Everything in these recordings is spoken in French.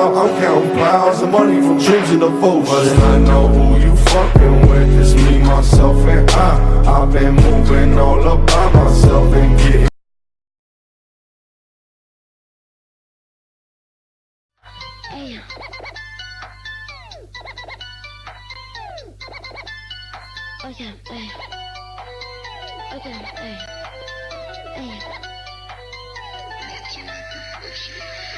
out, I'm counting piles of money from dreams in the vault. But I know who you fucking with, it's me, myself, and I've been moving all up by myself and getting. Hey. Okay, hey. Okay, hey. Hey.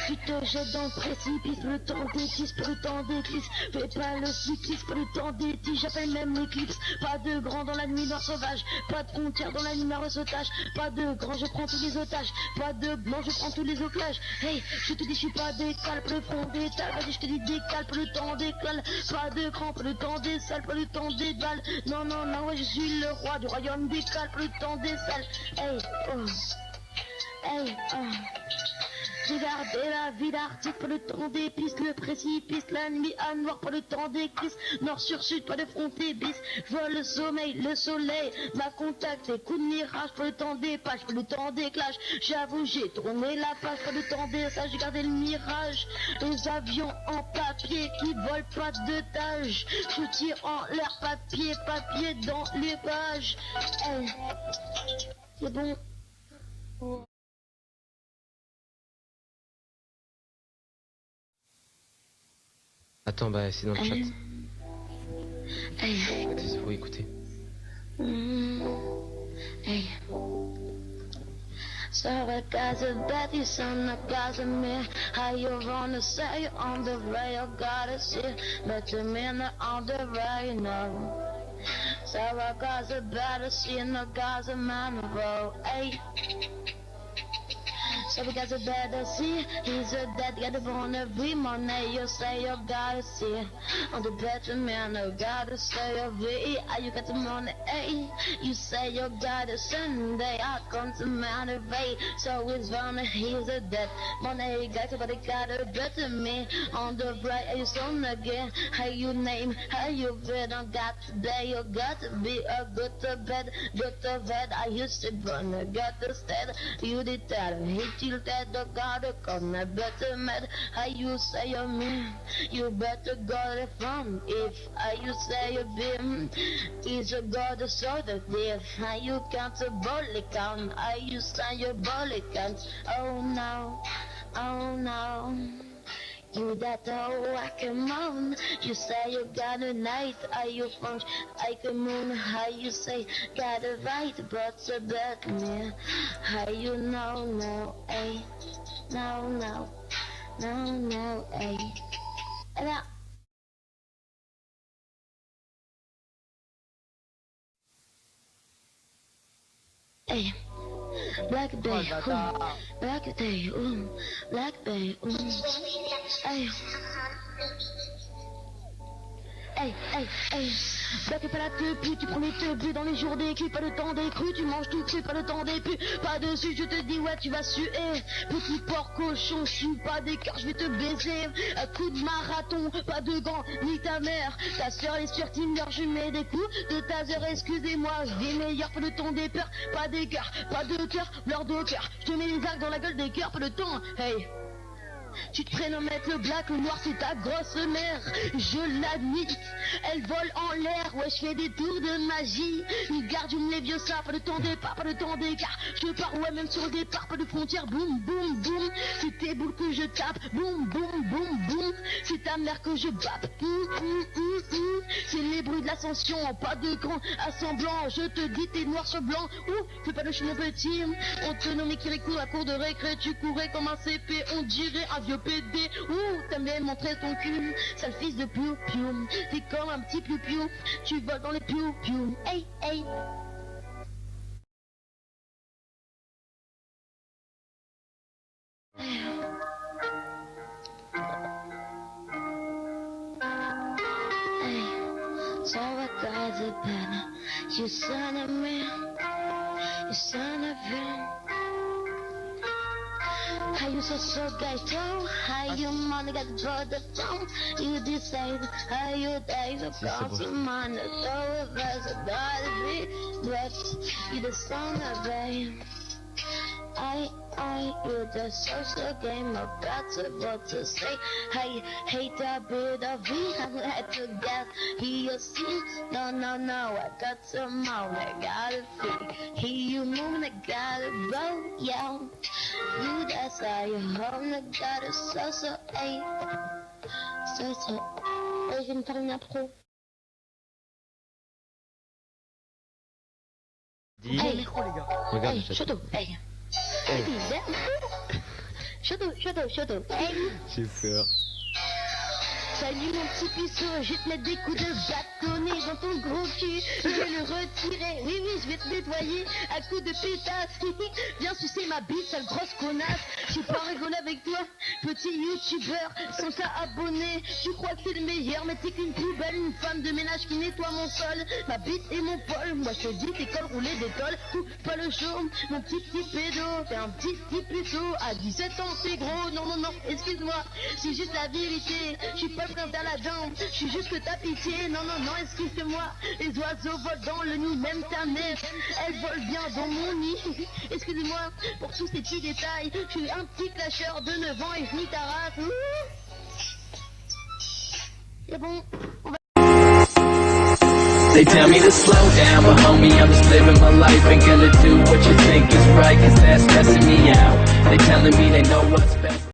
Tu te jettes dans le précipice, le temps d'étisse, le temps d'éclipse. Fais pas le cycliste, le temps d'étisse, j'appelle même l'éclipse. Pas de grand dans la nuit noire sauvage, pas de frontière dans la nuit noire sautage. Pas de grand, je prends tous les otages, pas de blanc, je prends tous les otages. Hey, je te dis, je suis pas décalpe, le front d'étal, vas-y, je te dis décalpe, le temps décale. Pas de crampe, le temps des salles, pas le temps des balles. Non, non, non, ouais, je suis le roi du royaume des calpes, le temps des salles. Hey, oh, hey, oh. Regardez la vie d'artiste, pas le temps des pistes, le précipice, la nuit à noir, pas le temps des crises, nord sur sud, pas de frontier bis, je vois le sommeil, le soleil, m'a contacté, coup de mirage, pas le temps des pages, pas le temps des clashs, j'avoue j'ai tourné la page, pas le temps des sages, j'ai gardé le mirage, les avions en papier qui volent pas de tâche, je tire en l'air, papier, papier dans les pages, hey. C'est bon. Attends, bah c'est dans le chat. Hey. Il faut écouter. Hey. So I got a bad, you son, I got a man. How you wanna say on the rail, gotta see. But the men are on the rail, no. So I got a bad, and I got a man of all, hey. So we got a better see, he's a dead guy that wanna be money, you say you gotta see. On the better man, you gotta say your V, you got the money, eh? You say you got a Sunday, I come to motivate. So it's funny, he's a dead money guy, somebody got a better me. On the right, you son again, how you name, how you feel, I got today, you got to be a good to bed, I used to burn, I got to stand, you did that, hit you that the God come I better mad how you say you're me you better got it from if how you say you been is a God so the if how you count a bullet count how you say your bullet count oh no you that oh I come on you say you got a night are you from I can moon how you say got a right but a bad man how you know no ay no ay and hey Black Bay, Black Day, Black Bay, hey, Black pas la queue, puis tu prends les teubus dans les jours des culs, pas le temps des crues, tu manges tout cru, pas le temps des pus, pas dessus, je te dis ouais tu vas suer, petit porc cochon, je suis pas des cœurs, je vais te baiser, un coup de marathon, pas de gants, ni ta mère, ta soeur est sur Tinder, je mets des coups de taser, excusez-moi, je vais meilleur, pas le temps des peurs, pas des cœurs, pas de cœur, l'heure de cœur, je te mets les arcs dans la gueule des cœurs, pas le temps, hey. Tu te prénommes être le black, le noir c'est ta grosse mère. Je l'admets, elle vole en l'air. Ouais, je fais des tours de magie. Il garde une les vieux ça, pas le temps des pas le temps des gars. Je pars, ouais, même sur le départ, pas de frontières. Boum, boum, boum. C'est tes boules que je tape. Boum, boum, boum, boum. C'est ta mère que je bappe. C'est les bruits de l'ascension, pas de grand assemblant. Je te dis, t'es noir sur blanc. Ouh, fais pas le chien petit. On te nommait Kirikou à cour de récré. Tu courais comme un CP, on dirait un vieux PD, ouh, t'aimes bien montrer ton cul, sale fils de piou piou, t'es comme un petit piou piou, tu voles dans les piou piou, hey, hey. So I got the pen, you son of me, you son of him. How you so guys too? How you money got the phone? You decide how you die the cost your money. So if there's a body but you the son of babe. you're the social game about to say. I hate a bit of it, I'm glad to get here. See, no, I got some more, I gotta feel. Here you moving, I gotta roll, yeah. You, that's how you home, I gotta social, hey. Social, je vais me faire une impro. Dis. Hey, Regarde, hey, Shadow, hey. Hey. Shadow, hey. J'ai peur. Salut mon petit puceau, je vais te mettre des coups de bâtonnet dans ton gros cul. Je vais le retirer, oui, je vais te nettoyer à coups de pétasse. Viens sucer ma bite, sale grosse connasse. J'ai pas rigolé avec toi, petit youtubeur sans ça abonné. Tu crois que t'es le meilleur, mais t'es qu'une poubelle, une femme de ménage qui nettoie mon sol. Ma bite et mon poil, moi je te dis t'es col roulé d'étole. Coupe pas le chaume, mon petit pédo. T'es un petit plutôt, à 17 ans t'es gros. Non, excuse-moi, c'est juste la vérité. Je suis pas prince à la jambe, je suis juste que t'as pitié. Non, excuse-moi. Les oiseaux volent dans le nid, même ta mère, elle vole bien dans mon nid. Excuse-moi pour tous ces petits détails. Je suis un petit clasheur de 9 ans et je nie ta race. C'est bon, on va... They tell me to slow down, but homie, I'm just living my life. Ain't gonna do what you think is right, cause that's stressing me out. They telling me they know what's best.